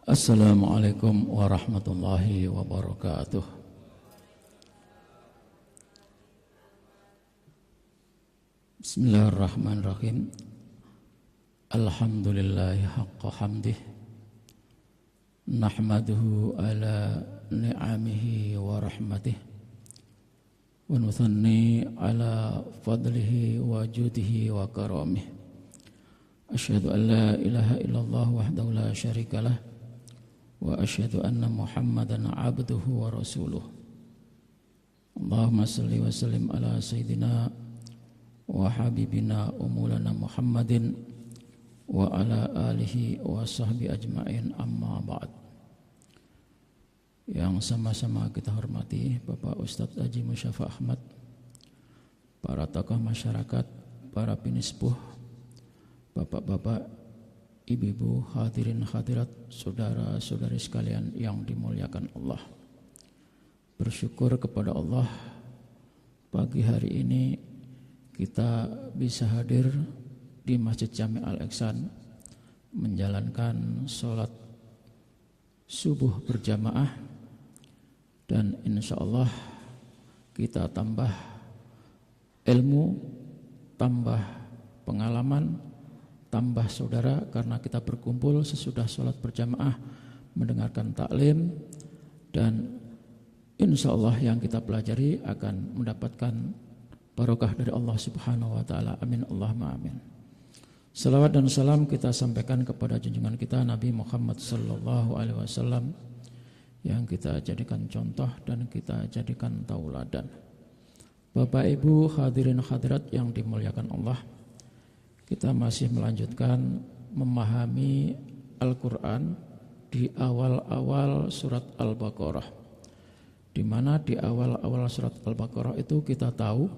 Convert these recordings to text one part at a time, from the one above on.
Assalamualaikum warahmatullahi wabarakatuh. Bismillahirrahmanirrahim. Alhamdulillahi haqqa hamdih. Nahmaduhu ala ni'amihi wa rahmatih. Wa nuthanni ala fadlihi wa judihi wa karamih. Asyhadu an la ilaha illallah wahdahu la syarikalah. Wa asyhadu anna Muhammadan abduhu wa rasuluh. Allahumma salli wa sallim ala sayyidina wa habibina umulana Muhammadin wa ala alihi wa sahbi ajma'in, amma ba'd. Yang sama-sama kita hormati Bapak Ustadz Haji Musyafa Ahmad, para tokoh masyarakat, para pinispuh, bapak-bapak, ibu-ibu, hadirin hadirat, saudara-saudari sekalian yang dimuliakan Allah. Bersyukur kepada Allah, pagi hari ini kita bisa hadir di Masjid Jami Al-Ihsan menjalankan sholat subuh berjamaah, dan insya Allah kita tambah ilmu, tambah pengalaman, tambah saudara, karena kita berkumpul sesudah sholat berjamaah mendengarkan taklim, dan insya Allah yang kita pelajari akan mendapatkan barokah dari Allah Subhanahu wa ta'ala. Amin Allahumma amin. Salawat dan salam kita sampaikan kepada junjungan kita Nabi Muhammad sallallahu alaihi wasallam, yang kita jadikan contoh dan kita jadikan tauladan. Bapak Ibu hadirin hadirat yang dimuliakan Allah, kita masih melanjutkan memahami Al-Quran di awal-awal surat Al-Baqarah, di mana di awal-awal surat Al-Baqarah itu kita tahu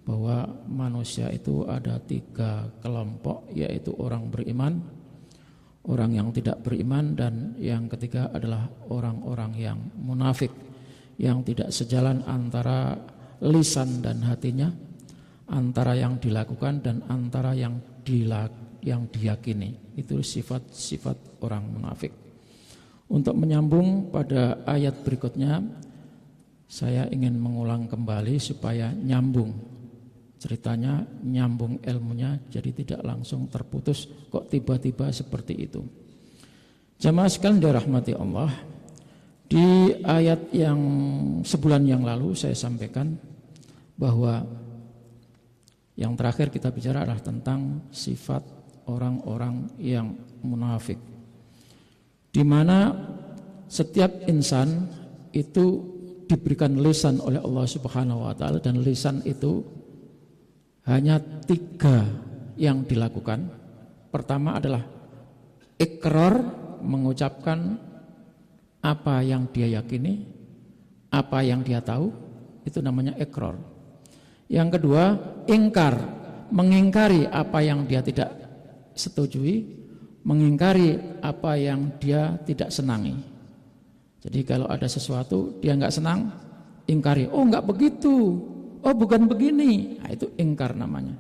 bahwa manusia itu ada 3 kelompok, yaitu orang beriman, orang yang tidak beriman, dan yang ketiga adalah orang-orang yang munafik, yang tidak sejalan antara lisan dan hatinya, antara yang dilakukan dan antara yang diyakini. Itu sifat-sifat orang munafik. Untuk menyambung pada ayat berikutnya, saya ingin mengulang kembali supaya nyambung ceritanya, nyambung ilmunya, jadi tidak langsung terputus kok tiba-tiba seperti itu. Jamaah sekalian dirahmati Allah, di ayat yang sebulan yang lalu saya sampaikan bahwa yang terakhir kita bicara adalah tentang sifat orang-orang yang munafik, di mana setiap insan itu diberikan lisan oleh Allah Subhanahu wa ta'ala, dan lisan itu hanya 3 yang dilakukan. Pertama adalah ikrar, mengucapkan apa yang dia yakini, apa yang dia tahu, itu namanya ikrar. Yang kedua, ingkar, mengingkari apa yang dia tidak setujui, mengingkari apa yang dia tidak senangi. Jadi kalau ada sesuatu dia nggak senang, ingkari, oh nggak begitu, oh bukan begini, nah, itu ingkar namanya.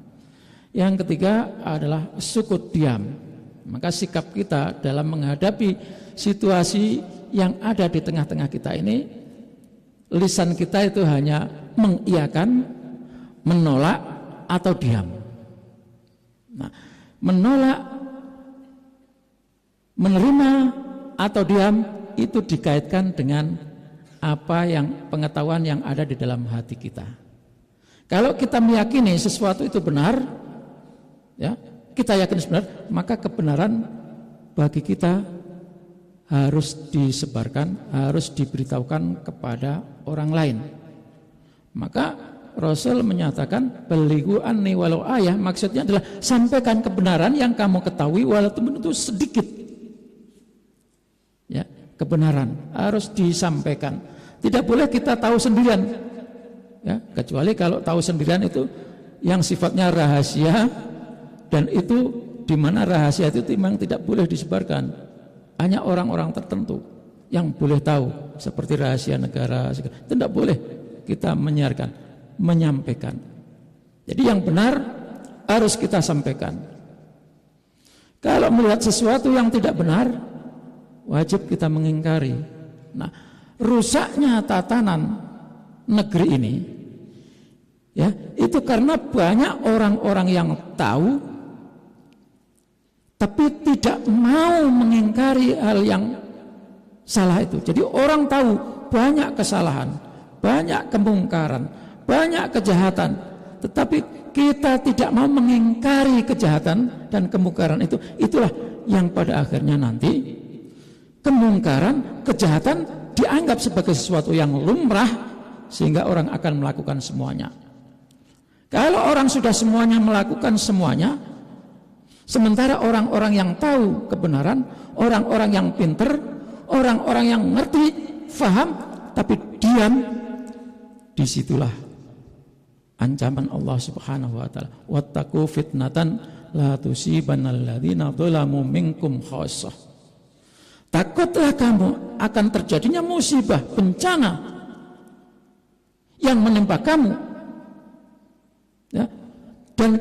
Yang ketiga adalah sukut, diam. Maka sikap kita dalam menghadapi situasi yang ada di tengah-tengah kita ini, lisan kita itu hanya mengiyakan, menolak, atau diam. Nah, menolak, menerima, atau diam itu dikaitkan dengan apa yang pengetahuan yang ada di dalam hati kita. Kalau kita meyakini sesuatu itu benar, ya, kita yakin benar, maka kebenaran bagi kita harus disebarkan, harus diberitahukan kepada orang lain. Maka Rasul menyatakan balighu anni walau ayah, maksudnya adalah sampaikan kebenaran yang kamu ketahui walaupun itu sedikit. Ya, kebenaran harus disampaikan. Tidak boleh kita tahu sendirian. Ya, kecuali kalau tahu sendirian itu yang sifatnya rahasia, dan itu di mana rahasia itu memang tidak boleh disebarkan. Hanya orang-orang tertentu yang boleh tahu, seperti rahasia negara, itu tidak boleh kita menyiarkan, menyampaikan. Jadi yang benar harus kita sampaikan. Kalau melihat sesuatu yang tidak benar, wajib kita mengingkari. Nah, rusaknya tatanan negeri ini ya, itu karena banyak orang-orang yang tahu tapi tidak mau mengingkari hal yang salah itu. Jadi orang tahu banyak kesalahan, banyak kemungkaran, banyak kejahatan, tetapi kita tidak mau mengingkari kejahatan dan kemungkaran itu. Itulah yang pada akhirnya nanti kemungkaran, kejahatan dianggap sebagai sesuatu yang lumrah sehingga orang akan melakukan semuanya. Kalau orang sudah semuanya melakukan semuanya, sementara orang-orang yang tahu kebenaran, orang-orang yang pinter, orang-orang yang ngerti, faham, tapi diam, disitulah ancaman Allah Subhanahu wa taala. Wattaqu fitnatan la tusibannal ladzina dzalamu minkum khassah. Takutlah kamu akan terjadinya musibah, bencana yang menimpa kamu. Ya. Dan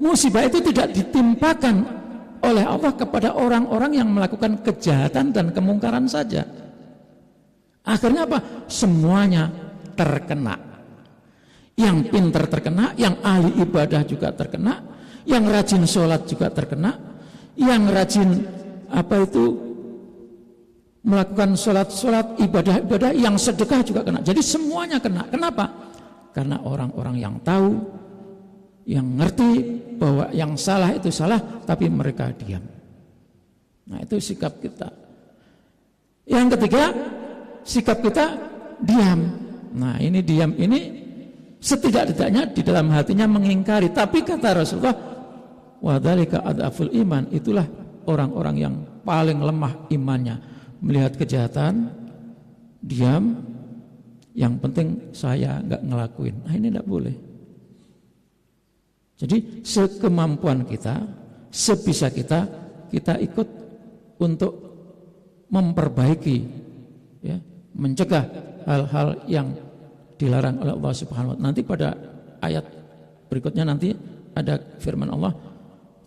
musibah itu tidak ditimpakan oleh Allah kepada orang-orang yang melakukan kejahatan dan kemungkaran saja. Akhirnya apa? Semuanya terkena. Yang pintar terkena, yang ahli ibadah juga terkena, yang rajin sholat juga terkena, yang rajin melakukan sholat ibadah yang sedekah juga kena. Jadi semuanya kena. Kenapa? Karena orang-orang yang tahu, yang ngerti bahwa yang salah itu salah, tapi mereka diam. Nah, itu sikap kita. Yang ketiga, sikap kita diam. Nah, ini diam ini setidak-tidaknya di dalam hatinya mengingkari. Tapi kata Rasulullah, wadzalika adaful iman, itulah orang-orang yang paling lemah imannya. Melihat kejahatan, diam, yang penting saya nggak ngelakuin. Nah, ini tidak boleh. Jadi sekemampuan kita, sebisa kita ikut untuk memperbaiki, ya, mencegah hal-hal yang dilarang oleh Allah Subhanahu wa taala. Nanti pada ayat berikutnya nanti ada firman Allah,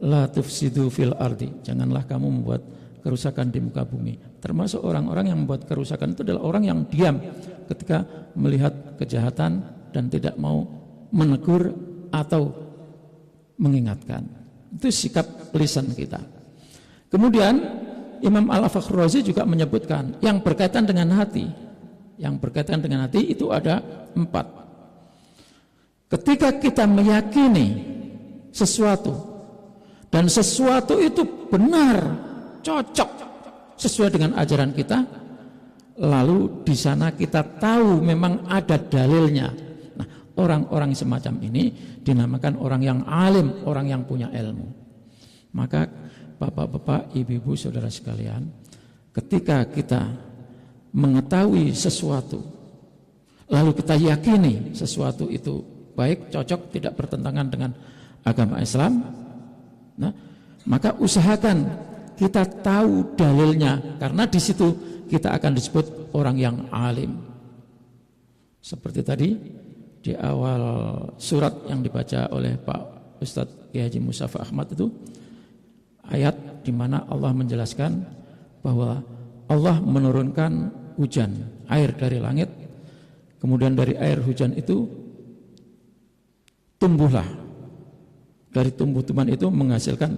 la tufsidu fil ardi, janganlah kamu membuat kerusakan di muka bumi. Termasuk orang-orang yang membuat kerusakan itu adalah orang yang diam ketika melihat kejahatan dan tidak mau menegur atau mengingatkan. Itu sikap lisan kita. Kemudian Imam Al-Fakhrazi juga menyebutkan yang berkaitan dengan hati. Yang berkaitan dengan hati itu ada 4. Ketika kita meyakini sesuatu dan sesuatu itu benar, cocok sesuai dengan ajaran kita, lalu di sana kita tahu memang ada dalilnya. Nah, orang-orang semacam ini dinamakan orang yang alim, orang yang punya ilmu. Maka bapak-bapak, ibu-ibu, saudara sekalian, ketika kita mengetahui sesuatu, lalu kita yakini sesuatu itu baik, cocok, tidak bertentangan dengan agama Islam, nah, maka usahakan kita tahu dalilnya, karena di situ kita akan disebut orang yang alim. Seperti tadi di awal surat yang dibaca oleh Pak Ustadz Kiai Haji Musyafa Ahmad itu, ayat di mana Allah menjelaskan bahwa Allah menurunkan hujan, air dari langit, kemudian dari air hujan itu tumbuhlah, dari tumbuh-tumbuhan itu menghasilkan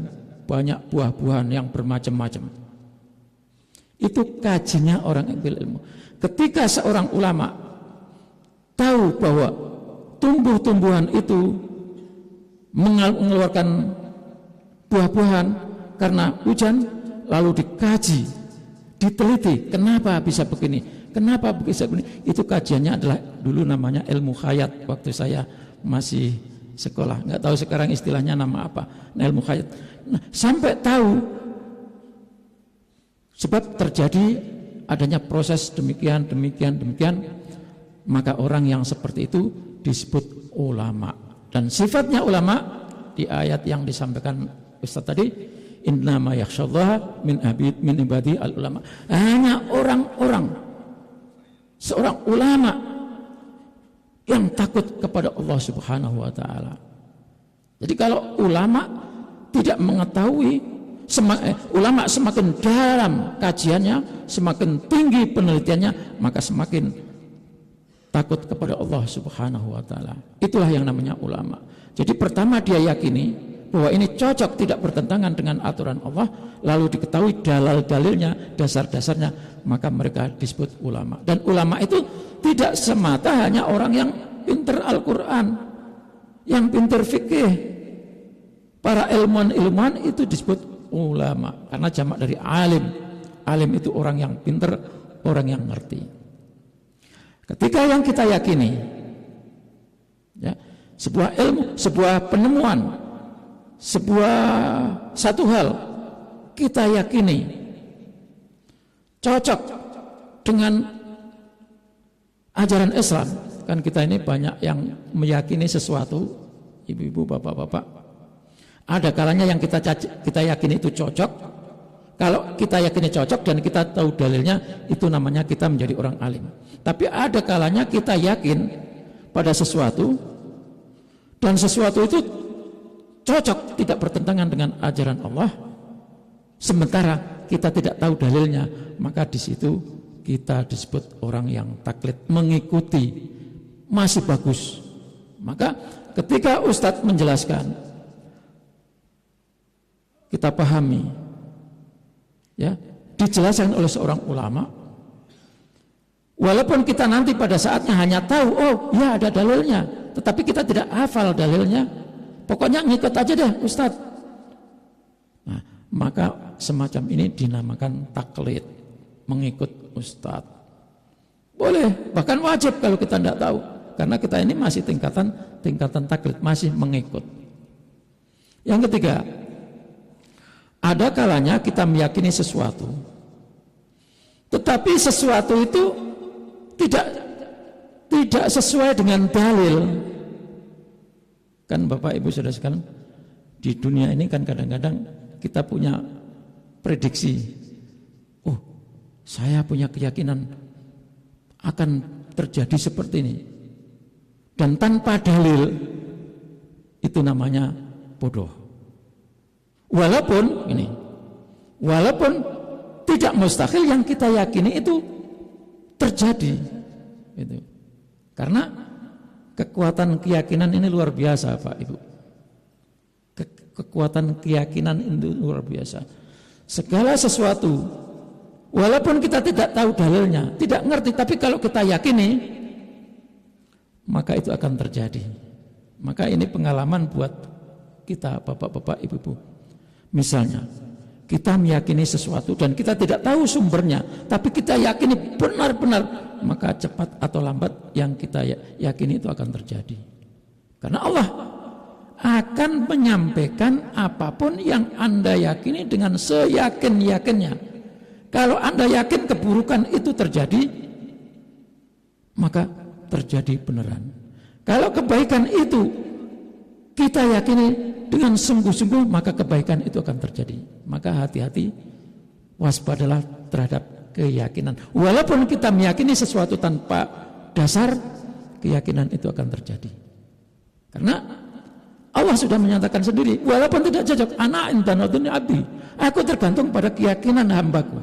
banyak buah-buahan yang bermacam-macam. Itu kajinya orang yang berilmu. Ketika seorang ulama tahu bahwa tumbuh-tumbuhan itu mengeluarkan buah-buahan karena hujan, lalu dikaji, diteliti, kenapa bisa begini, kenapa bisa begini. Itu kajiannya adalah dulu namanya ilmu khayat waktu saya masih sekolah. Nggak tahu sekarang istilahnya nama apa. Nah, ilmu khayat. Nah, sampai tahu sebab terjadi adanya proses demikian, maka orang yang seperti itu disebut ulama. Dan sifatnya ulama di ayat yang disampaikan Ustaz tadi, innama yakhsyallaha min ibadi al ulama. Hanya orang-orang, seorang ulama yang takut kepada Allah Subhanahu wa taala. Jadi kalau ulama tidak mengetahui ulama semakin dalam kajiannya, semakin tinggi penelitiannya, maka semakin takut kepada Allah Subhanahu wa taala. Itulah yang namanya ulama. Jadi pertama dia yakini bahwa ini cocok, tidak bertentangan dengan aturan Allah, lalu diketahui dalil-dalilnya, dasar-dasarnya, maka mereka disebut ulama. Dan ulama itu tidak semata hanya orang yang pintar Al-Quran, yang pintar fikih. Para ilmuwan itu disebut ulama, karena jamak dari alim. Alim itu orang yang pintar, orang yang ngerti. Ketika yang kita yakini, ya, sebuah ilmu, sebuah penemuan, satu hal kita yakini cocok dengan ajaran Islam, kan kita ini banyak yang meyakini sesuatu, ibu-ibu, bapak-bapak. Ada kalanya yang kita yakini itu cocok. Kalau kita yakini cocok dan kita tahu dalilnya, itu namanya kita menjadi orang alim. Tapi ada kalanya kita yakin pada sesuatu dan sesuatu itu cocok, tidak bertentangan dengan ajaran Allah, sementara kita tidak tahu dalilnya, maka di situ kita disebut orang yang taklid, mengikuti, masih bagus. Maka ketika Ustadz menjelaskan, kita pahami, ya, dijelaskan oleh seorang ulama, walaupun kita nanti pada saatnya hanya tahu, oh ya ada dalilnya, tetapi kita tidak hafal dalilnya, pokoknya ngikut aja deh Ustadz. Nah, maka semacam ini dinamakan taklid, mengikut Ustadz. Boleh, bahkan wajib kalau kita tidak tahu, karena kita ini masih tingkatan taklid, masih mengikut. Yang ketiga, ada kalanya kita meyakini sesuatu, tetapi sesuatu itu tidak sesuai dengan dalil. Kan Bapak Ibu Saudara sekalian, di dunia ini kan kadang-kadang kita punya prediksi. Oh, saya punya keyakinan akan terjadi seperti ini. Dan tanpa dalil, itu namanya bodoh. Walaupun tidak mustahil yang kita yakini itu terjadi, gitu. Karena kekuatan keyakinan ini luar biasa, Pak Ibu. Kekuatan keyakinan itu luar biasa. Segala sesuatu, walaupun kita tidak tahu dalilnya, tidak ngerti, tapi kalau kita yakini, maka itu akan terjadi. Maka ini pengalaman buat kita, bapak-bapak, ibu-ibu. Misalnya, kita meyakini sesuatu dan kita tidak tahu sumbernya, tapi kita yakini benar-benar, maka cepat atau lambat yang kita yakini itu akan terjadi. Karena Allah akan menyampaikan apapun yang Anda yakini dengan seyakin-yakinnya. Kalau Anda yakin keburukan itu terjadi, maka terjadi beneran. Kalau kebaikan itu kita yakini dengan sungguh-sungguh, maka kebaikan itu akan terjadi. Maka hati-hati, waspadalah terhadap keyakinan. Walaupun kita meyakini sesuatu tanpa dasar, keyakinan itu akan terjadi. Karena Allah sudah menyatakan sendiri, walaupun tidak cocok, ana intanaduni abdi, aku tergantung pada keyakinan hambaku.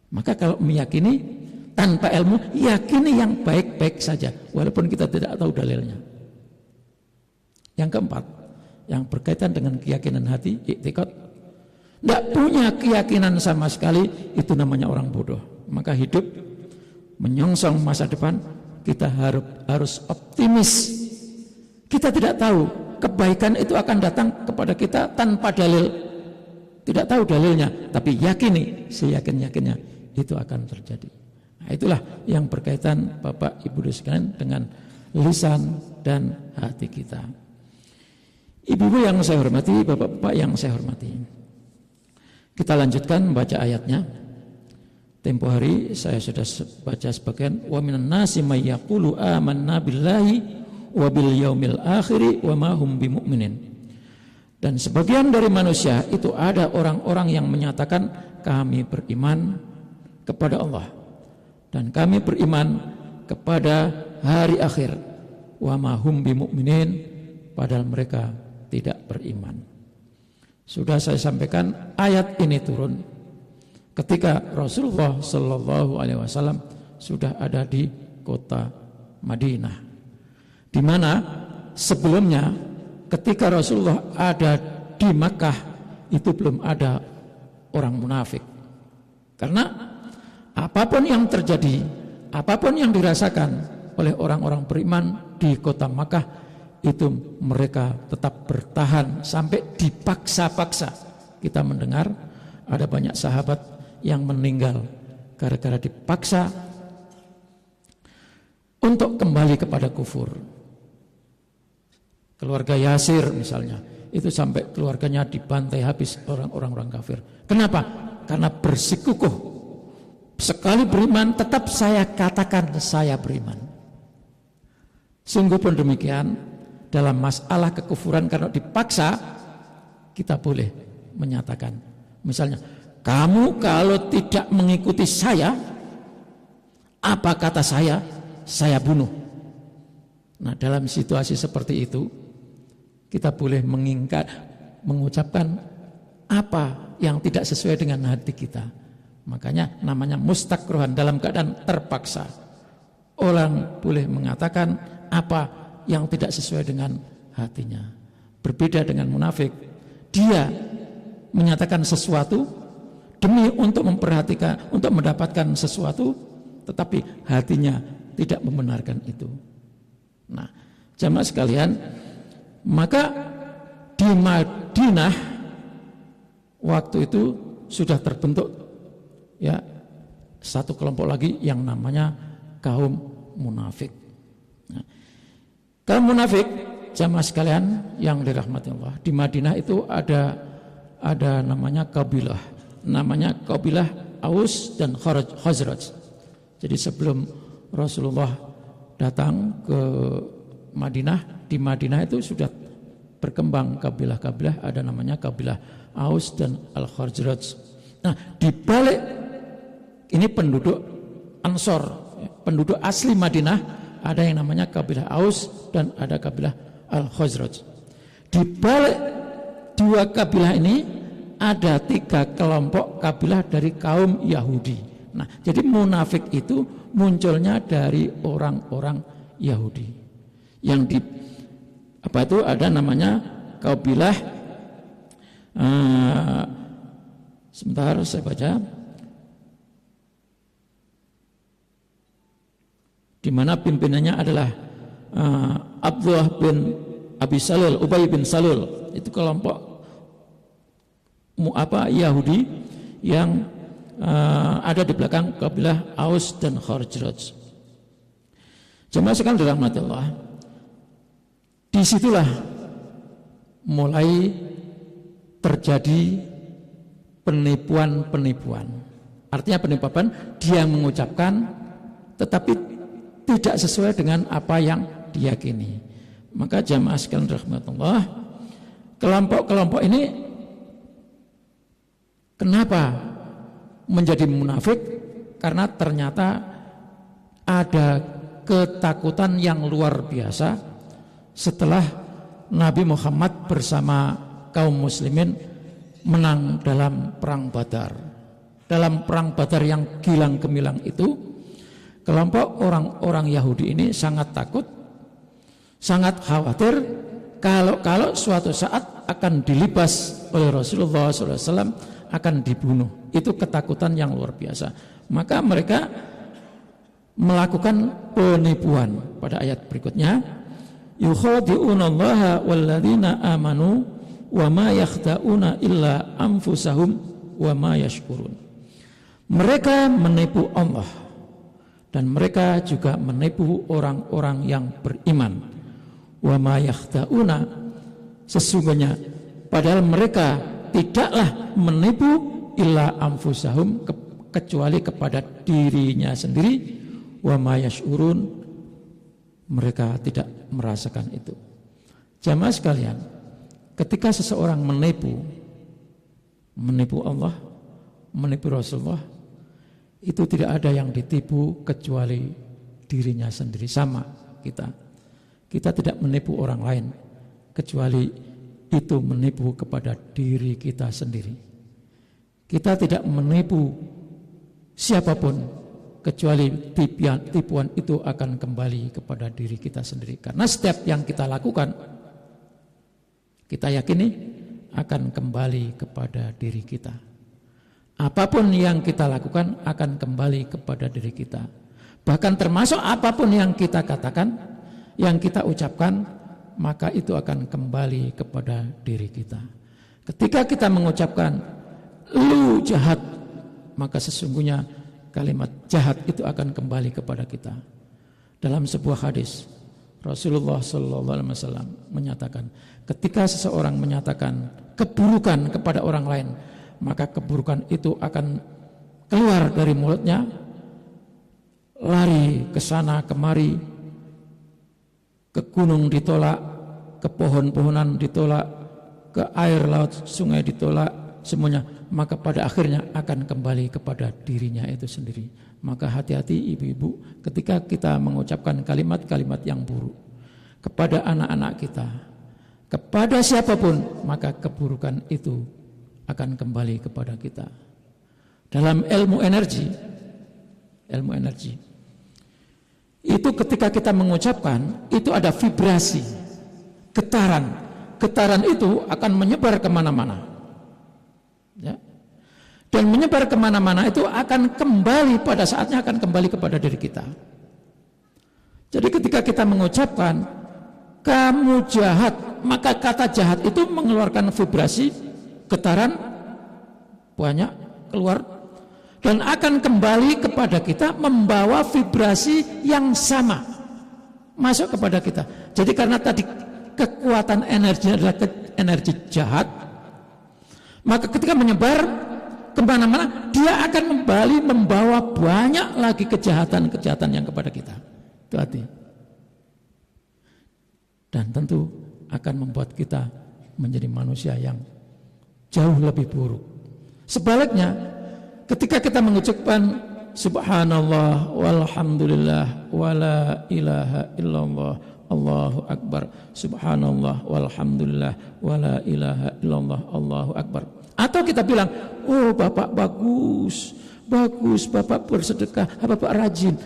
Maka kalau meyakini tanpa ilmu, yakini yang baik-baik saja, walaupun kita tidak tahu dalilnya. Yang keempat, yang berkaitan dengan keyakinan hati, i'tiqad, tidak punya keyakinan sama sekali, itu namanya orang bodoh. Maka hidup menyongsong masa depan, kita harus optimis. Kita tidak tahu kebaikan itu akan datang kepada kita tanpa dalil, tidak tahu dalilnya, tapi yakini, seyakin-yakinnya itu akan terjadi. Nah, itulah yang berkaitan Bapak Ibu sekalian dengan lisan dan hati kita. Ibu-ibu yang saya hormati, bapak-bapak yang saya hormati, kita lanjutkan membaca ayatnya. Tempo hari saya sudah baca sebagian. Wa minan nasi may yaqulu amanna billahi wa bil yaumil akhir wa ma hum bimumin. Dan sebagian dari manusia itu ada orang-orang yang menyatakan kami beriman kepada Allah dan kami beriman kepada hari akhir, wa ma hum bimuminin, padahal mereka tidak beriman. Sudah saya sampaikan, ayat ini turun ketika Rasulullah Shallallahu Alaihi Wasallam sudah ada di kota Madinah, di mana sebelumnya ketika Rasulullah ada di Makkah itu belum ada orang munafik. Karena apapun yang terjadi, apapun yang dirasakan oleh orang-orang beriman di kota Makkah, itu mereka tetap bertahan sampai dipaksa-paksa. Kita mendengar ada banyak sahabat yang meninggal gara-gara dipaksa untuk kembali kepada kufur. Keluarga Yasir misalnya, itu sampai keluarganya dibantai habis orang-orang kafir. Kenapa? Karena bersikukuh, sekali beriman tetap saya katakan saya beriman. Sungguh pun demikian, dalam masalah kekufuran kalau dipaksa, kita boleh menyatakan, misalnya, kamu kalau tidak mengikuti saya, apa kata saya bunuh. Nah, dalam situasi seperti itu, kita boleh mengucapkan apa yang tidak sesuai dengan hati kita. Makanya namanya mustakrohan, dalam keadaan terpaksa. Orang boleh mengatakan apa yang tidak sesuai dengan hatinya. Berbeda dengan munafik, dia menyatakan sesuatu demi untuk memperhatikan, untuk mendapatkan sesuatu, tetapi hatinya tidak membenarkan itu. Nah, jamaah sekalian, maka di Madinah waktu itu sudah terbentuk ya satu kelompok lagi yang namanya kaum munafik. Nah, kaum munafik, jamaah sekalian yang dirahmati Allah, di Madinah itu ada namanya kabilah, namanya kabilah Aus dan Khazraj. Jadi sebelum Rasulullah datang ke Madinah, di Madinah itu sudah berkembang kabilah-kabilah, ada namanya kabilah Aus dan Al-Khazraj. Nah, di balik ini penduduk Ansor, penduduk asli Madinah, ada yang namanya kabilah Aus dan ada kabilah Al-Khazraj. Di balik dua kabilah ini ada 3 kelompok kabilah dari kaum Yahudi. Nah, jadi munafik itu munculnya dari orang-orang Yahudi. Yang di apa itu ada namanya kabilah sebentar saya baca, di mana pimpinannya adalah Abdullah bin Abi Salul, Ubay bin Salul. Itu kelompok Yahudi yang ada di belakang kabilah Aus dan Khazraj. Jemaah sekalian dirahmati Allah, disitulah mulai terjadi penipuan-penipuan. Artinya penipuan, dia mengucapkan tetapi tidak sesuai dengan apa yang diyakini. Maka jamaah sekalian rahmatullah, kelompok-kelompok ini kenapa menjadi munafik? Karena ternyata ada ketakutan yang luar biasa setelah Nabi Muhammad bersama kaum muslimin menang dalam perang Badar. Dalam perang Badar yang gilang gemilang itu, kelompok orang-orang Yahudi ini sangat takut, sangat khawatir kalau suatu saat akan dilibas oleh Rasulullah SAW, akan dibunuh. Itu ketakutan yang luar biasa. Maka mereka melakukan penipuan. Pada ayat berikutnya, yukhadi'unallaha walladzina amanu wa ma yakhda'una illa anfusahum wa ma yashkurun. Mereka menipu Allah dan mereka juga menipu orang-orang yang beriman. Wa ma yakhda'una, sesungguhnya padahal mereka tidaklah menipu illa anfusahum, kecuali kepada dirinya sendiri. Wa ma yash'urun, mereka tidak merasakan itu. Jamaah sekalian, ketika seseorang menipu Allah, menipu Rasulullah, itu tidak ada yang ditipu kecuali dirinya sendiri. Sama kita tidak menipu orang lain kecuali itu menipu kepada diri kita sendiri. Kita tidak menipu siapapun, kecuali tipuan itu akan kembali kepada diri kita sendiri. Karena setiap yang kita lakukan, kita yakini akan kembali kepada diri kita. Apapun yang kita lakukan akan kembali kepada diri kita. Bahkan termasuk apapun yang kita katakan, yang kita ucapkan, maka itu akan kembali kepada diri kita. Ketika kita mengucapkan lu jahat, maka sesungguhnya kalimat jahat itu akan kembali kepada kita. Dalam sebuah hadis, Rasulullah SAW menyatakan, ketika seseorang menyatakan keburukan kepada orang lain, maka keburukan itu akan keluar dari mulutnya, lari ke sana kemari, ke gunung ditolak, ke pohon-pohonan ditolak, ke air laut, sungai ditolak, semuanya. Maka pada akhirnya akan kembali kepada dirinya itu sendiri. Maka hati-hati ibu-ibu ketika kita mengucapkan kalimat-kalimat yang buruk kepada anak-anak kita, kepada siapapun, maka keburukan itu akan kembali kepada kita. Dalam ilmu energi itu ketika kita mengucapkan, itu ada vibrasi, getaran. Getaran itu akan menyebar kemana-mana. Ya. Dan menyebar kemana-mana itu akan kembali, pada saatnya akan kembali kepada diri kita. Jadi ketika kita mengucapkan, kamu jahat, maka kata jahat itu mengeluarkan vibrasi, getaran, banyak keluar. Dan akan kembali kepada kita membawa vibrasi yang sama masuk kepada kita. Jadi karena tadi kekuatan energi adalah energi jahat, maka ketika menyebar kemana-mana, dia akan kembali membawa banyak lagi kejahatan-kejahatan yang kepada kita. Itu hati. Dan tentu akan membuat kita menjadi manusia yang jauh lebih buruk. Sebaliknya, ketika kita mengucapkan subhanallah walhamdulillah wala ilaha illallah Allahu akbar, subhanallah walhamdulillah wala ilaha illallah Allahu akbar. Atau kita bilang, oh Bapak bagus, Bapak bersedekah, Bapak rajin.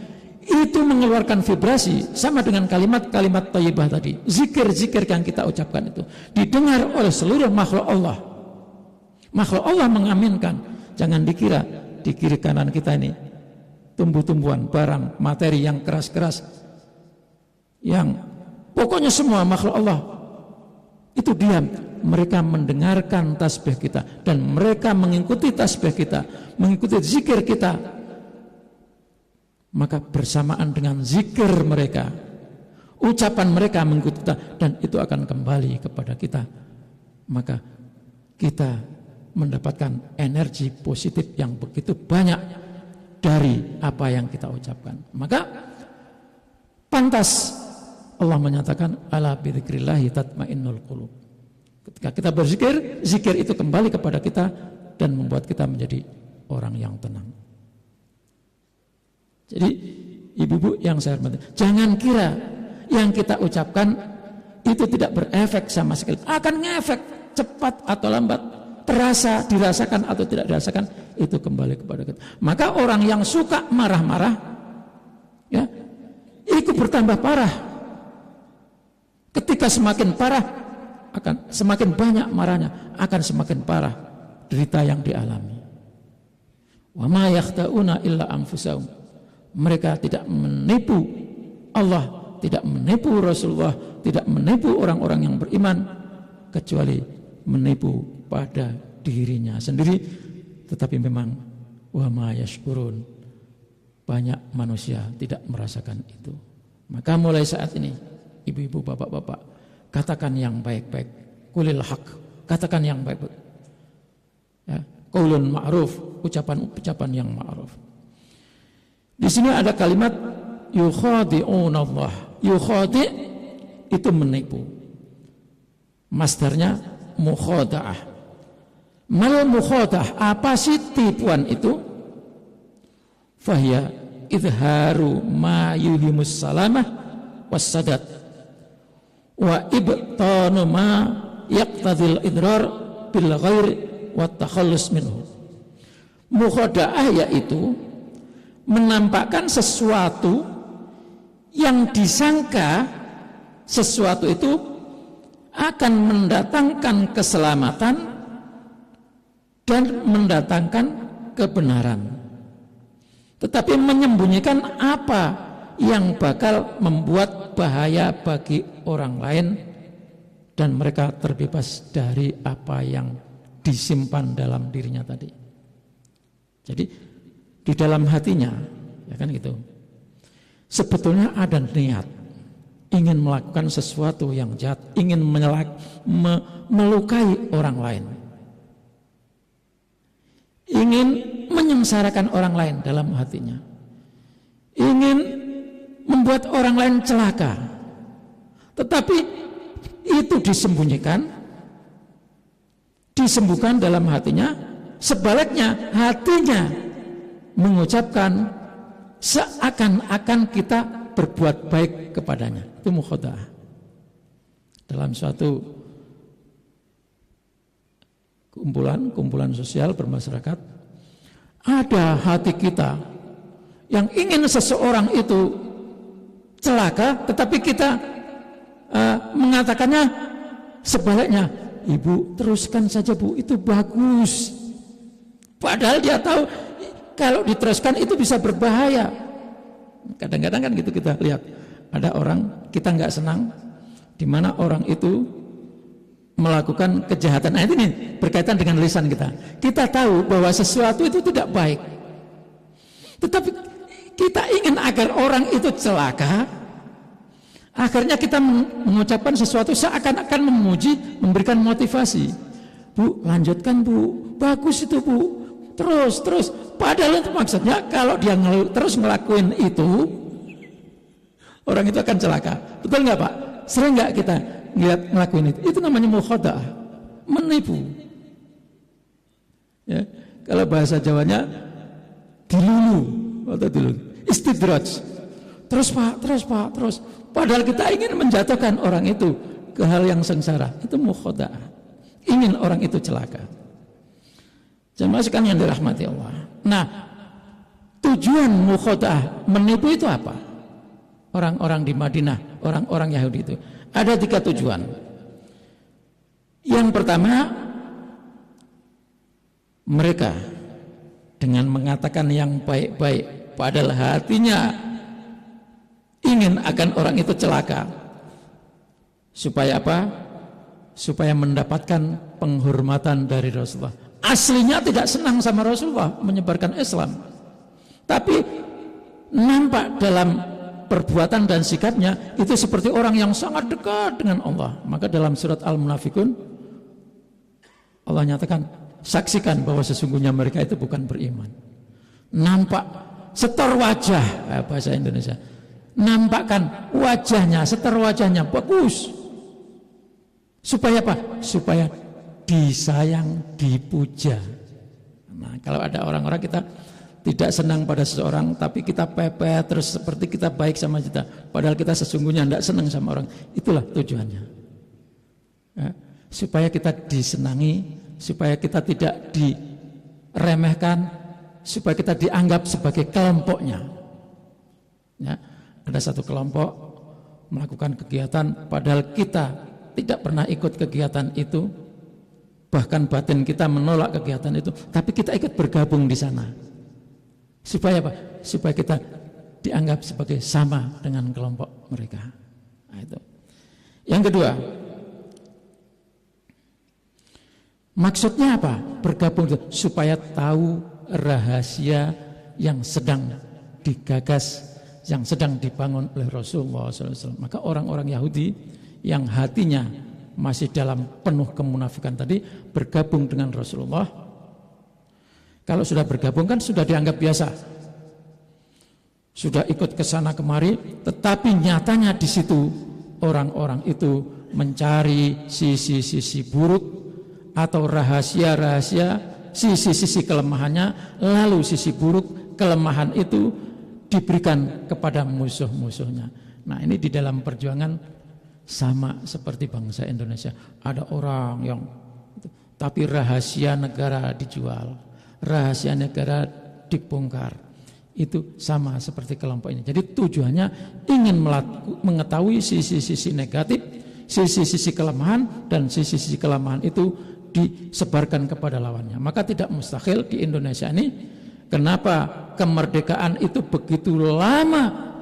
Itu mengeluarkan vibrasi sama dengan kalimat-kalimat thayyibah tadi. Zikir-zikir yang kita ucapkan itu didengar oleh seluruh makhluk Allah. Makhluk Allah mengaminkan. Jangan dikira di kiri kanan kita ini tumbuh-tumbuhan, barang, materi yang keras-keras, yang pokoknya semua makhluk Allah itu diam. Mereka mendengarkan tasbih kita dan mereka mengikuti tasbih kita, mengikuti zikir kita. Maka bersamaan dengan zikir mereka, ucapan mereka mengikuti kita, dan itu akan kembali kepada kita. Maka kita mendapatkan energi positif yang begitu banyak dari apa yang kita ucapkan. Maka pantas Allah menyatakan ala bidzikrillahi tatmainnul qulub. Ketika kita berzikir, zikir itu kembali kepada kita dan membuat kita menjadi orang yang tenang. Jadi ibu-ibu yang saya hormati, jangan kira yang kita ucapkan itu tidak berefek sama sekali. Akan ngefek cepat atau lambat, terasa, dirasakan atau tidak dirasakan, itu kembali kepada kita. Maka orang yang suka marah-marah, ya, itu bertambah parah. Ketika semakin parah, akan semakin banyak marahnya, akan semakin parah derita yang dialami. Wa ma yakhta'una illa anfusahum. Mereka tidak menipu Allah, tidak menipu Rasulullah, tidak menipu orang-orang yang beriman, kecuali menipu pada dirinya sendiri. Tetapi memang wa ma yashkurun, banyak manusia tidak merasakan itu. Maka mulai saat ini, ibu-ibu, bapak-bapak, katakan yang baik-baik. Qulil haq, katakan yang baik-baik. Ya, qaulun ma'ruf, ucapan yang ma'ruf. Di sini ada kalimat yukhadi'unallah. Yukhadi' itu menipu. Masdarnya mukhada'ah. Mal mukhada'ah, apa sih tipuan itu? Fahiya idharu ma yuhimus salamah wassadat wa ibtanu ma yaqtadil idrar bil ghair wa takhallus minhu. Mukhada'ah yaitu menampakkan sesuatu yang disangka sesuatu itu akan mendatangkan keselamatan dan mendatangkan kebenaran, tetapi menyembunyikan apa yang bakal membuat bahaya bagi orang lain dan mereka terbebas dari apa yang disimpan dalam dirinya tadi. Jadi di dalam hatinya, ya kan gitu, sebetulnya ada niat ingin melakukan sesuatu yang jahat, ingin melukai orang lain, ingin menyengsarakan orang lain dalam hatinya, ingin membuat orang lain celaka, tetapi itu disembuhkan dalam hatinya. Sebaliknya hatinya mengucapkan seakan-akan kita berbuat baik kepadanya. Itu mukhada'ah. Dalam suatu kumpulan sosial bermasyarakat, ada hati kita yang ingin seseorang itu celaka, tetapi kita mengatakannya sebaliknya, ibu teruskan saja bu, itu bagus. Padahal dia tahu kalau diteruskan itu bisa berbahaya. Kadang-kadang kan gitu kita lihat, ada orang kita nggak senang, di mana orang itu melakukan kejahatan. Nah ini berkaitan dengan lisan kita. Kita tahu bahwa sesuatu itu tidak baik, tetapi kita ingin agar orang itu celaka. Akhirnya kita mengucapkan sesuatu seakan-akan memuji, memberikan motivasi. Bu, lanjutkan bu, bagus itu bu, terus. Padahal itu maksudnya kalau dia terus ngelakuin itu, orang itu akan celaka. Betul nggak Pak? Sering nggak kita ngelakuin itu? Itu namanya mukhada'ah, menipu. Ya, kalau bahasa Jawanya dilulu atau dilulu, istidraj. Terus Pak, terus. Padahal kita ingin menjatuhkan orang itu ke hal yang sengsara. Itu mukhada'ah, ingin orang itu celaka. Jemaah sekalian yang dirahmati Allah. Nah, tujuan mukhada'ah, menipu itu apa? Orang-orang di Madinah, orang-orang Yahudi itu ada 3 tujuan. Yang pertama, mereka dengan mengatakan yang baik-baik, padahal hatinya ingin akan orang itu celaka. Supaya apa? Supaya mendapatkan penghormatan dari Rasulullah. Aslinya tidak senang sama Rasulullah menyebarkan Islam, tapi nampak dalam perbuatan dan sikapnya itu seperti orang yang sangat dekat dengan Allah. Maka dalam surat Al-Munafikun Allah nyatakan, saksikan bahwa sesungguhnya mereka itu bukan beriman. Nampak setor wajah, bahasa Indonesia, nampakkan wajahnya, setor wajahnya bagus. Supaya apa? Supaya disayang, dipuja. Nah, kalau ada orang-orang kita tidak senang pada seseorang, tapi kita pepet terus seperti kita baik sama kita, padahal kita sesungguhnya tidak senang sama orang. Itulah tujuannya, ya, supaya kita disenangi, supaya kita tidak diremehkan, supaya kita dianggap sebagai kelompoknya. Ya, ada satu kelompok melakukan kegiatan, padahal kita tidak pernah ikut kegiatan itu, bahkan batin kita menolak kegiatan itu, tapi kita ikut bergabung di sana. Supaya apa? Supaya kita dianggap sebagai sama dengan kelompok mereka. Nah, itu. Yang kedua, maksudnya apa? Bergabung itu supaya tahu rahasia yang sedang digagas, yang sedang dibangun oleh Rasulullah SAW. Maka orang-orang Yahudi yang hatinya masih dalam penuh kemunafikan tadi bergabung dengan Rasulullah. Kalau sudah bergabung kan sudah dianggap biasa, sudah ikut ke sana kemari, tetapi nyatanya di situ orang-orang itu mencari sisi-sisi buruk atau rahasia-rahasia, sisi-sisi kelemahannya, lalu sisi buruk kelemahan itu diberikan kepada musuh-musuhnya. Nah, ini di dalam perjuangan sama seperti bangsa Indonesia. Ada orang yang tapi rahasia negara dijual, rahasia negara dibongkar. Itu sama seperti kelompok ini. Jadi tujuannya ingin mengetahui sisi-sisi negatif, sisi-sisi kelemahan, dan sisi-sisi kelemahan itu disebarkan kepada lawannya. Maka tidak mustahil di Indonesia ini, kenapa kemerdekaan itu begitu lama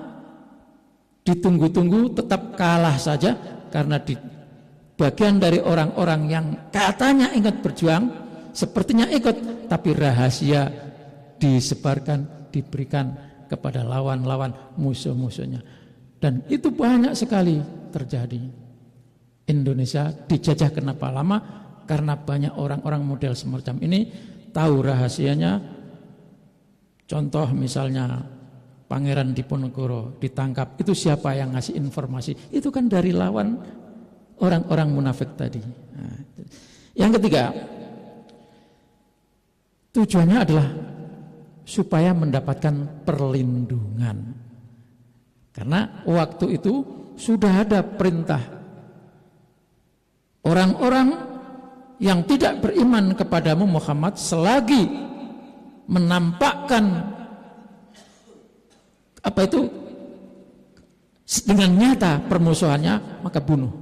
ditunggu-tunggu tetap kalah saja, karena di bagian dari orang-orang yang katanya ikut berjuang, sepertinya ikut, tapi rahasia disebarkan, diberikan kepada lawan-lawan musuh-musuhnya. Dan itu banyak sekali terjadi. Indonesia dijajah kenapa lama? Karena banyak orang-orang model semacam ini tahu rahasianya. Contoh misalnya Pangeran Diponegoro ditangkap, itu siapa yang ngasih informasi? Itu kan dari lawan orang-orang munafik tadi. Nah, yang ketiga, tujuannya adalah supaya mendapatkan perlindungan. Karena waktu itu sudah ada perintah orang-orang yang tidak beriman kepadamu Muhammad, selagi menampakkan dengan nyata permusuhannya, maka bunuh.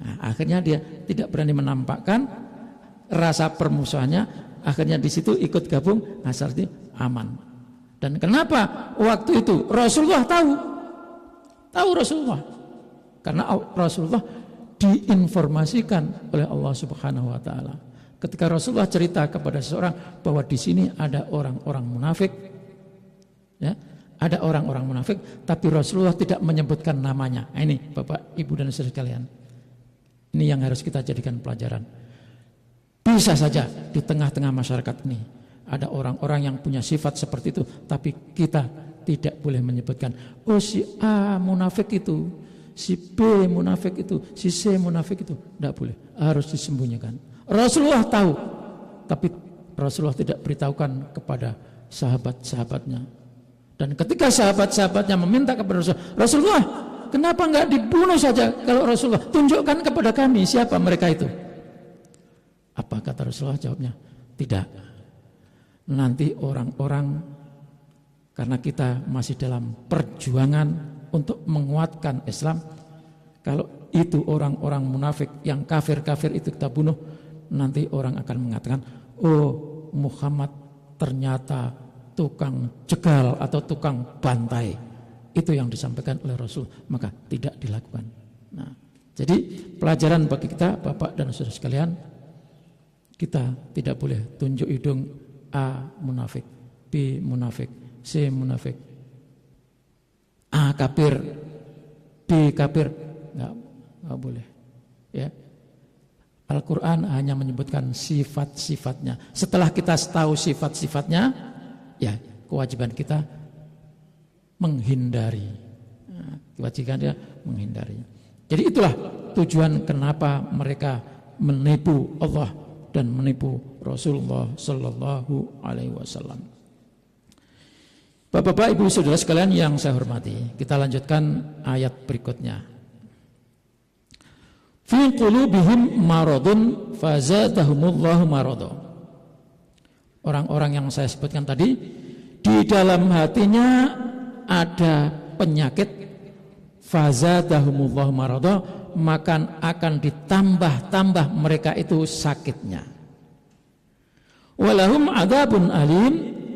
Nah, akhirnya dia tidak berani menampakkan rasa permusuhannya, akhirnya di situ ikut gabung, asalnya aman. Dan kenapa waktu itu Rasulullah tahu Rasulullah, karena Rasulullah diinformasikan oleh Allah Subhanahu wa taala. Ketika Rasulullah cerita kepada seseorang bahwa di sini ada orang-orang munafik, ya, ada orang-orang munafik, tapi Rasulullah tidak menyebutkan namanya. Nah, ini Bapak, Ibu dan saudara sekalian, ini yang harus kita jadikan pelajaran. Bisa saja di tengah-tengah masyarakat ini ada orang-orang yang punya sifat seperti itu, tapi kita tidak boleh menyebutkan, oh si A munafik itu, si B munafik itu, si C munafik itu. Tidak boleh, harus disembunyikan. Rasulullah tahu, tapi Rasulullah tidak beritahukan kepada sahabat-sahabatnya. Dan ketika sahabat-sahabatnya meminta kepada Rasulullah, kenapa enggak dibunuh saja? Kalau Rasulullah, tunjukkan kepada kami siapa mereka itu. Apa kata Rasulullah? Jawabnya, tidak. Nanti orang-orang, karena kita masih dalam perjuangan untuk menguatkan Islam, kalau itu orang-orang munafik yang kafir-kafir itu kita bunuh, nanti orang akan mengatakan, oh Muhammad ternyata tukang jegal atau tukang bantai. Itu yang disampaikan oleh Rasul, maka tidak dilakukan. Nah, jadi pelajaran bagi kita Bapak dan saudara sekalian, kita tidak boleh tunjuk hidung A munafik, B munafik, C munafik, A kafir, B kafir, nggak boleh. Ya, Al-Quran hanya menyebutkan sifat-sifatnya. Setelah kita tahu sifat-sifatnya, ya kewajiban kita menghindari. Nah, kewajiban dia menghindari. Jadi itulah tujuan kenapa mereka menipu Allah dan menipu Rasulullah Sallallahu Alaihi Wasallam. Bapak-bapak, ibu, saudara sekalian yang saya hormati, kita lanjutkan ayat berikutnya. Fi qulubihim maradun fazadahumullahu marada. Orang-orang yang saya sebutkan tadi, di dalam hatinya ada penyakit, fazadahumullahu marada, maka akan ditambah-tambah mereka itu sakitnya. Walahum adzabun alim,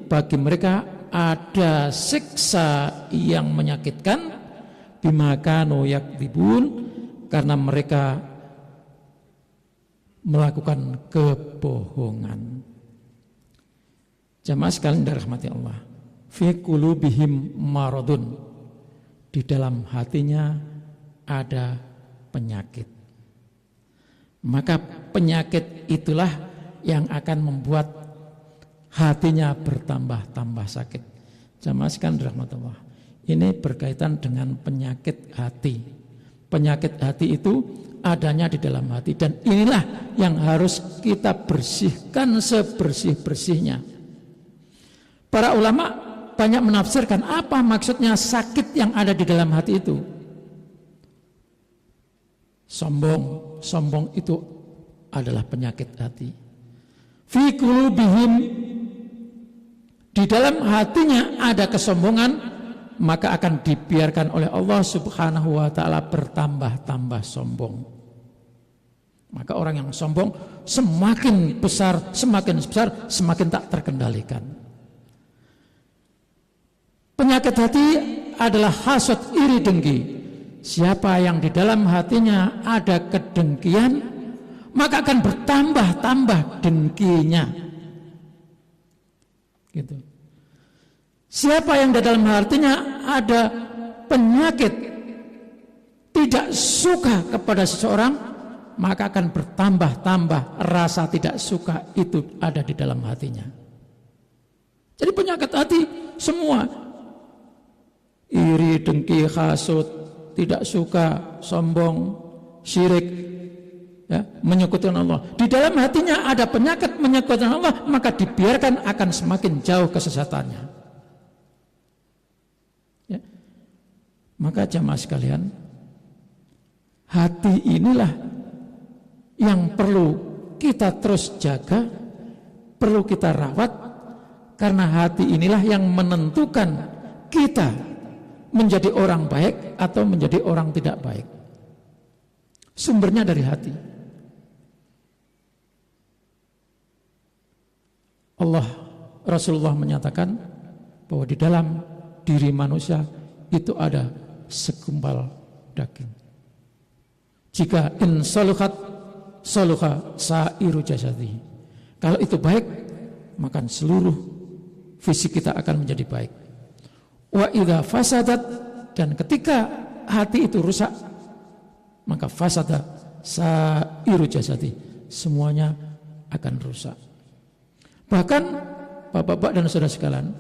bagi mereka ada siksa yang menyakitkan, bima kanu yakdzibun, karena mereka melakukan kebohongan. Jamaah sekalian dirahmati Allah, fi qulubihim maradun, di dalam hatinya ada penyakit. Maka penyakit itulah yang akan membuat hatinya bertambah-tambah sakit. Jamaah sekalian dirahmati Allah, ini berkaitan dengan penyakit hati. Penyakit hati itu adanya di dalam hati, dan inilah yang harus kita bersihkan sebersih-bersihnya. Para ulama banyak menafsirkan apa maksudnya sakit yang ada di dalam hati itu. Sombong itu adalah penyakit hati. Fi qulubihim, di dalam hatinya ada kesombongan, maka akan dibiarkan oleh Allah Subhanahu wa taala bertambah-tambah sombong. Maka orang yang sombong semakin besar, semakin tak terkendalikan. Penyakit hati adalah hasad, iri, dengki. Siapa yang di dalam hatinya ada kedengkian, maka akan bertambah-tambah dengkinya. Gitu. Siapa yang di dalam hatinya ada penyakit tidak suka kepada seseorang, maka akan bertambah-tambah rasa tidak suka itu ada di dalam hatinya. Jadi penyakit hati semua, iri, dengki, hasud, tidak suka, sombong, syirik, ya, menyekutukan Allah. Di dalam hatinya ada penyakit menyekutukan Allah, maka dibiarkan akan semakin jauh kesesatannya. Ya. Maka jamaah sekalian, hati inilah yang perlu kita terus jaga, perlu kita rawat, karena hati inilah yang menentukan kita menjadi orang baik atau menjadi orang tidak baik. Sumbernya dari hati. Rasulullah menyatakan bahwa di dalam diri manusia itu ada segumpal daging. Jika in saluhat saluha sairu jasadi. Kalau itu baik, maka seluruh fisik kita akan menjadi baik. Wa idza fasadat, dan ketika hati itu rusak, maka fasada sairu jasadi, semuanya akan rusak. Bahkan Bapak-bapak dan saudara sekalian,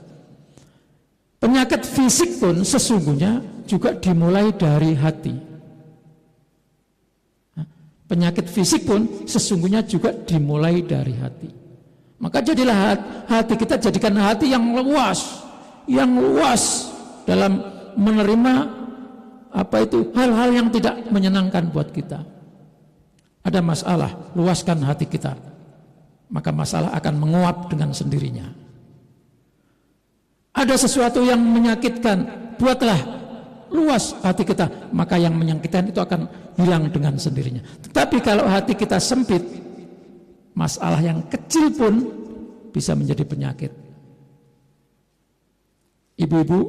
penyakit fisik pun sesungguhnya juga dimulai dari hati. Penyakit fisik pun sesungguhnya juga dimulai dari hati. Maka jadilah hati kita jadikan hati yang luas dalam menerima hal-hal yang tidak menyenangkan buat kita. Ada masalah, luaskan hati kita, maka masalah akan menguap dengan sendirinya. Ada sesuatu yang menyakitkan, buatlah luas hati kita, maka yang menyakitkan itu akan hilang dengan sendirinya. Tetapi kalau hati kita sempit, masalah yang kecil pun bisa menjadi penyakit. Ibu-ibu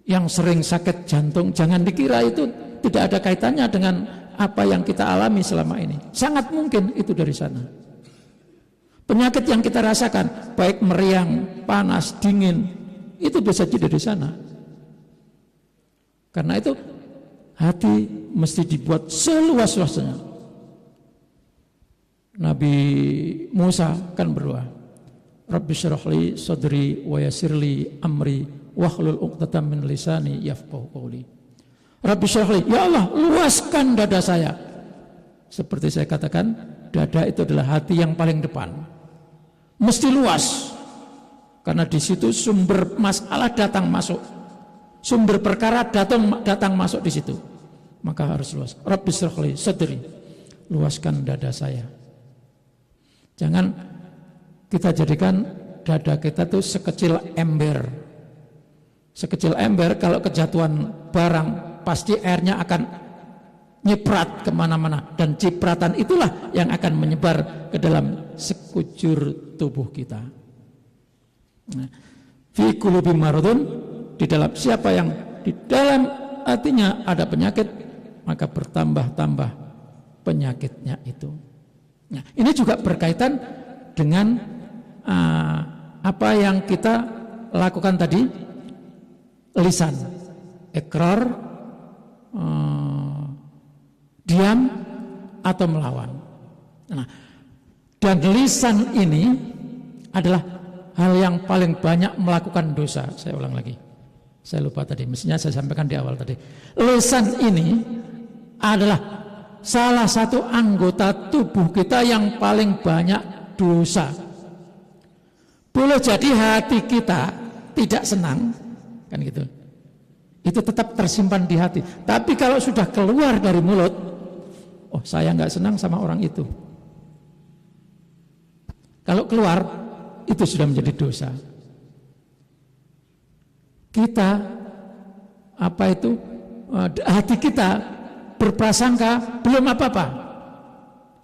yang sering sakit jantung, jangan dikira itu tidak ada kaitannya dengan apa yang kita alami selama ini. Sangat mungkin itu dari sana. Penyakit yang kita rasakan, baik meriang, panas, dingin, itu bisa jadi dari sana. Karena itu hati mesti dibuat seluas-luasnya. Nabi Musa kan berdoa, Rabbi syrahli sadri wa yassirli amri wahlul 'uqdatam min lisani yafqahu qawli. Rabbi syrahli, ya Allah, luaskan dada saya. Seperti saya katakan, dada itu adalah hati yang paling depan. Mesti luas. Karena di situ sumber masalah datang masuk. Sumber perkara datang masuk di situ. Maka harus luas. Rabbi syrahli sadri, luaskan dada saya. Jangan kita jadikan dada kita tuh sekecil ember. Sekecil ember, kalau kejatuhan barang pasti airnya akan nyiprat kemana-mana. Dan cipratan itulah yang akan menyebar ke dalam sekujur tubuh kita. Nah, fi qulubi maradun, di dalam siapa yang di dalam hatinya ada penyakit, maka bertambah-tambah penyakitnya itu. Nah, ini juga berkaitan dengan apa yang kita lakukan tadi, lisan, ikrar, diam atau melawan. Nah, dan lisan ini adalah hal yang paling banyak melakukan dosa. Saya ulang lagi, saya lupa tadi, mestinya saya sampaikan di awal tadi. Lisan ini adalah salah satu anggota tubuh kita yang paling banyak dosa. Boleh jadi hati kita tidak senang, kan gitu, itu tetap tersimpan di hati. Tapi kalau sudah keluar dari mulut, oh saya nggak senang sama orang itu. Kalau keluar, itu sudah menjadi dosa. Kita, hati kita berprasangka belum apa-apa.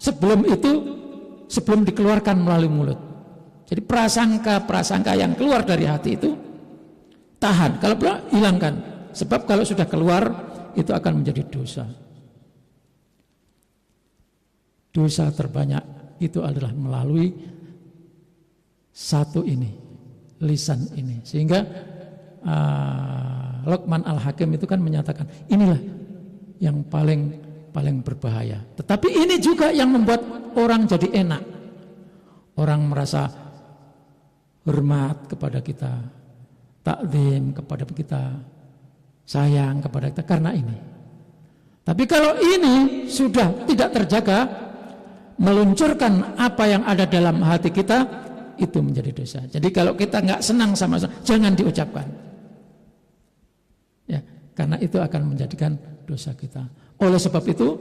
Sebelum dikeluarkan melalui mulut. Jadi prasangka yang keluar dari hati itu tahan, kalau belum hilangkan. Sebab kalau sudah keluar itu akan menjadi dosa. Dosa terbanyak itu adalah melalui satu ini, lisan ini. Sehingga Luqman Al-Hakim itu kan menyatakan inilah yang paling berbahaya. Tetapi ini juga yang membuat orang jadi enak. Orang merasa hormat kepada kita, takzim kepada kita, sayang kepada kita karena ini. Tapi kalau ini sudah tidak terjaga, meluncurkan apa yang ada dalam hati kita, itu menjadi dosa. Jadi kalau kita nggak senang sama jangan diucapkan. Ya, karena itu akan menjadikan dosa kita. Oleh sebab itu,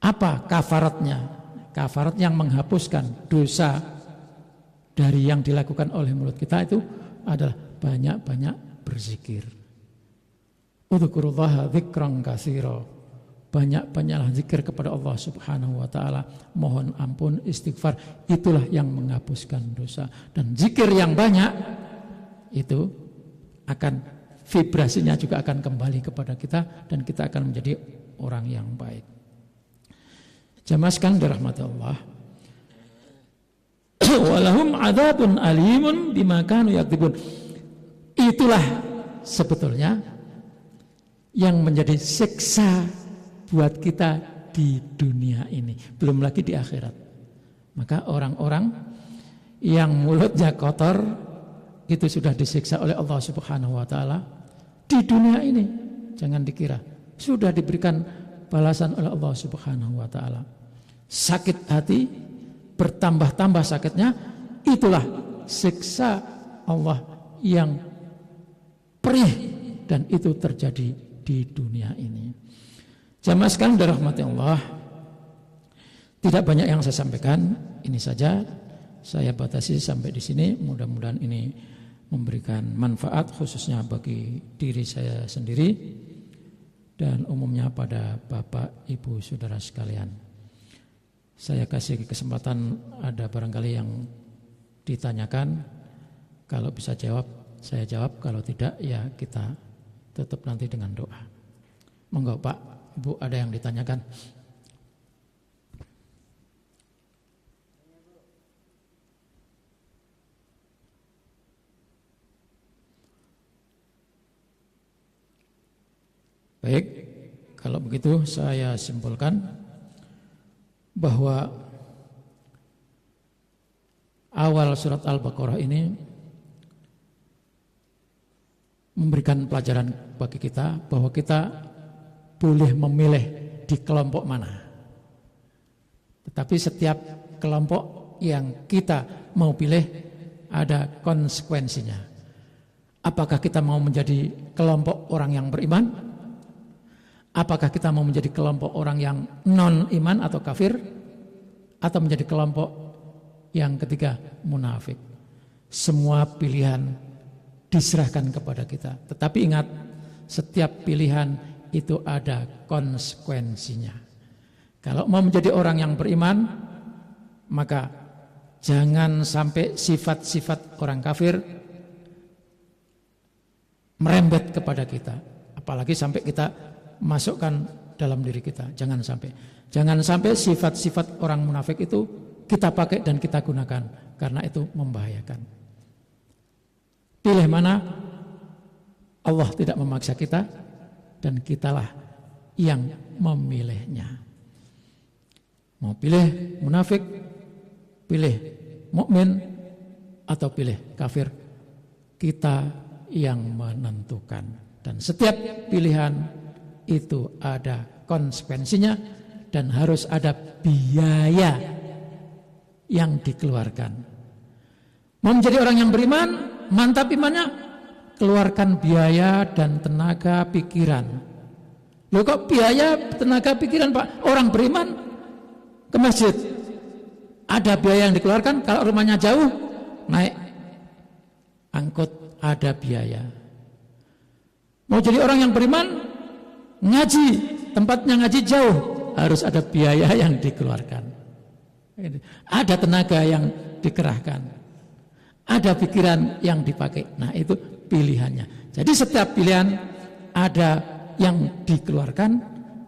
apa kafaratnya? Kafarat yang menghapuskan dosa dari yang dilakukan oleh mulut kita itu adalah banyak-banyak berzikir. Udzkurullaha dzikran katsira. Banyak-banyaklah zikir kepada Allah Subhanahu wa taala, mohon ampun, istighfar, itulah yang menghapuskan dosa. Dan zikir yang banyak itu akan vibrasinya juga akan kembali kepada kita dan kita akan menjadi orang yang baik. Jamaah sekalian dirahmati Allah. Walahum adzabun alimun bima kanu yakdzibun. Itulah sebetulnya yang menjadi siksa buat kita di dunia ini, belum lagi di akhirat. Maka orang-orang yang mulutnya kotor itu sudah disiksa oleh Allah Subhanahu wa taala di dunia ini. Jangan dikira sudah diberikan balasan oleh Allah Subhanahu wa taala. Sakit hati bertambah-tambah sakitnya, itulah siksa Allah yang perih dan itu terjadi di dunia ini. Jamaah sekalian dirahmati Allah, tidak banyak yang saya sampaikan, ini saja saya batasi sampai di sini. Mudah-mudahan ini memberikan manfaat khususnya bagi diri saya sendiri dan umumnya pada Bapak, Ibu, Saudara sekalian. Saya kasih kesempatan ada barangkali yang ditanyakan, kalau bisa jawab saya jawab, kalau tidak ya kita tutup nanti dengan doa. Monggo Pak, Ibu, ada yang ditanyakan? Baik, kalau begitu saya simpulkan bahwa awal surat Al-Baqarah ini memberikan pelajaran bagi kita bahwa kita boleh memilih di kelompok mana. Tetapi setiap kelompok yang kita mau pilih ada konsekuensinya. Apakah kita mau menjadi kelompok orang yang beriman? Apakah kita mau menjadi kelompok orang yang non-iman atau kafir? Atau menjadi kelompok yang ketiga, munafik? Semua pilihan diserahkan kepada kita. Tetapi ingat, setiap pilihan itu ada konsekuensinya. Kalau mau menjadi orang yang beriman, maka jangan sampai sifat-sifat orang kafir merembet kepada kita. Apalagi sampai kita masukkan dalam diri kita. Jangan sampai sifat-sifat orang munafik itu kita pakai dan kita gunakan, karena itu membahayakan. Pilih mana? Allah tidak memaksa kita dan kitalah yang memilihnya. Mau pilih munafik, pilih mukmin atau pilih kafir, kita yang menentukan. Dan setiap pilihan itu ada konsekuensinya dan harus ada biaya yang dikeluarkan. Mau menjadi orang yang beriman, mantap imannya, keluarkan biaya dan tenaga pikiran. Loh kok biaya, tenaga, pikiran Pak? Orang beriman ke masjid ada biaya yang dikeluarkan. Kalau rumahnya jauh, naik angkut, ada biaya. Mau jadi orang yang beriman, ngaji, tempatnya ngaji jauh, harus ada biaya yang dikeluarkan. Ada tenaga yang dikerahkan, ada pikiran yang dipakai. Nah itu pilihannya. Jadi setiap pilihan ada yang dikeluarkan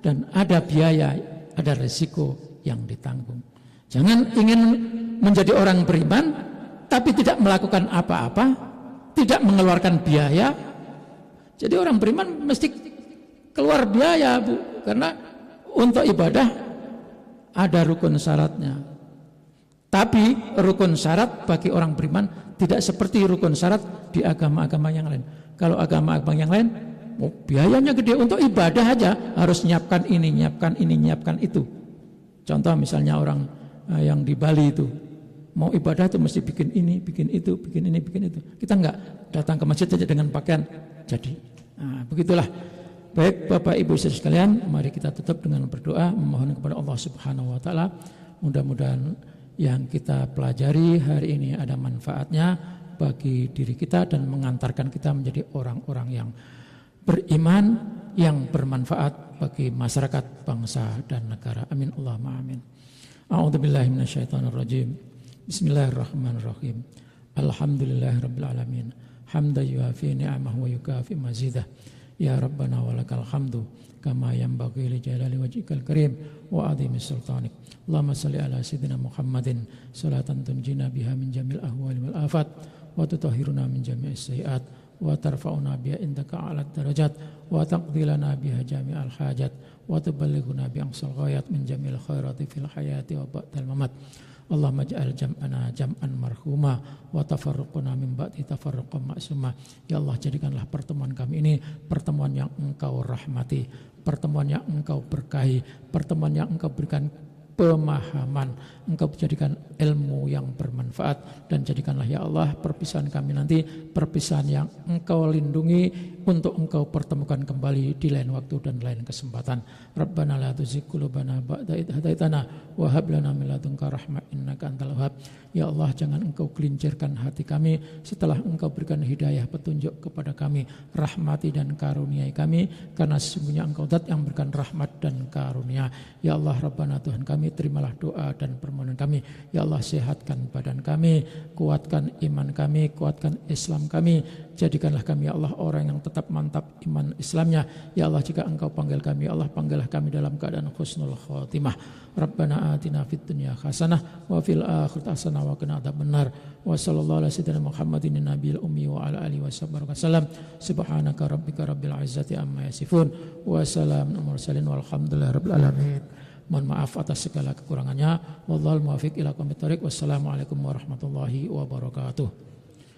dan ada biaya, ada resiko yang ditanggung. Jangan ingin menjadi orang beriman tapi tidak melakukan apa-apa, tidak mengeluarkan biaya. Jadi orang beriman mesti keluar biaya, Bu, karena untuk ibadah ada rukun syaratnya. Tapi rukun syarat bagi orang beriman tidak seperti rukun syarat di agama-agama yang lain. Kalau agama-agama yang lain, biayanya gede. Untuk ibadah aja harus nyiapkan ini, nyiapkan ini, nyiapkan itu. Contoh misalnya orang yang di Bali itu, mau ibadah itu mesti bikin ini, bikin itu, bikin ini, bikin itu. Kita enggak, datang ke masjid saja dengan pakaian jadi. Nah, begitulah. Baik Bapak Ibu sekalian, mari kita tutup dengan berdoa, memohon kepada Allah Subhanahu wa taala. Mudah-mudahan yang kita pelajari hari ini ada manfaatnya bagi diri kita dan mengantarkan kita menjadi orang-orang yang beriman, yang bermanfaat bagi masyarakat, bangsa dan negara. Amin Allahumma amin. A'udzubillahi minasyaitonirrajim. Bismillahirrahmanirrahim. Alhamdulillahirabbil alamin. Hamdan yuafi ni'amahu wa yukafi mazidah. Ya Rabbana walakal hamdu kama yanbaghi li jalali wajhikal karim wa azimi sultanik. Allahumma salli ala sayyidina Muhammadin salatan tunjina biha min jamil ahwali wal afat wa tutahhiruna min jami'is sayiat wa tarfa'una biha indaka a'lat darajat wa taqdi lana biha jami'al hajat wa tuballighuna bi aqsal ghayat min jamil khairati fil hayati wa ba'dal mamat. Allahumma ja'al jam'ana jam'an marhuma wa tafarruquna min ba'di tafarruqan ma'suma. Ya Allah, jadikanlah pertemuan kami ini pertemuan yang Engkau rahmati, pertemuan yang Engkau berkahi, pertemuan yang Engkau berikan pemahaman, Engkau jadikan ilmu yang bermanfaat, dan jadikanlah ya Allah perpisahan kami nanti perpisahan yang Engkau lindungi untuk Engkau pertemukan kembali di lain waktu dan lain kesempatan. Rabbana la tuzigh qulubana ba'da idh hadaitana wa hab lana min ladunka rahmah innaka antal wahhab. Ya Allah, jangan Engkau gelincirkan hati kami setelah Engkau berikan hidayah petunjuk kepada kami. Rahmati dan karuniai kami, karena sesungguhnya Engkau zat yang berikan rahmat dan karunia. Ya Allah Rabbana, Tuhan kami, terimalah doa dan permohonan kami. Ya Allah, sehatkan badan kami, kuatkan iman kami, kuatkan Islam kami. Jadikanlah kami ya Allah orang yang tetap mantap iman Islamnya. Ya Allah, jika Engkau panggil kami, ya Allah panggillah kami dalam keadaan husnul khotimah. Rabbana atina fid dunya hasanah wa fil akhirati hasanah wa qina adzabannar. Wa sallallahu ala sayyidina Muhammadin nabiyil ummi wa ala alihi wasallam. Subhanaka rabbika rabbil izzati amma yasifun wa salamun alal mursalin walhamdulillahi rabbil alamin. Mohon maaf atas segala kekurangannya. Wallahul muwaffiq ila aqwamit thoriq. Wassalamualaikum warahmatullahi wabarakatuh.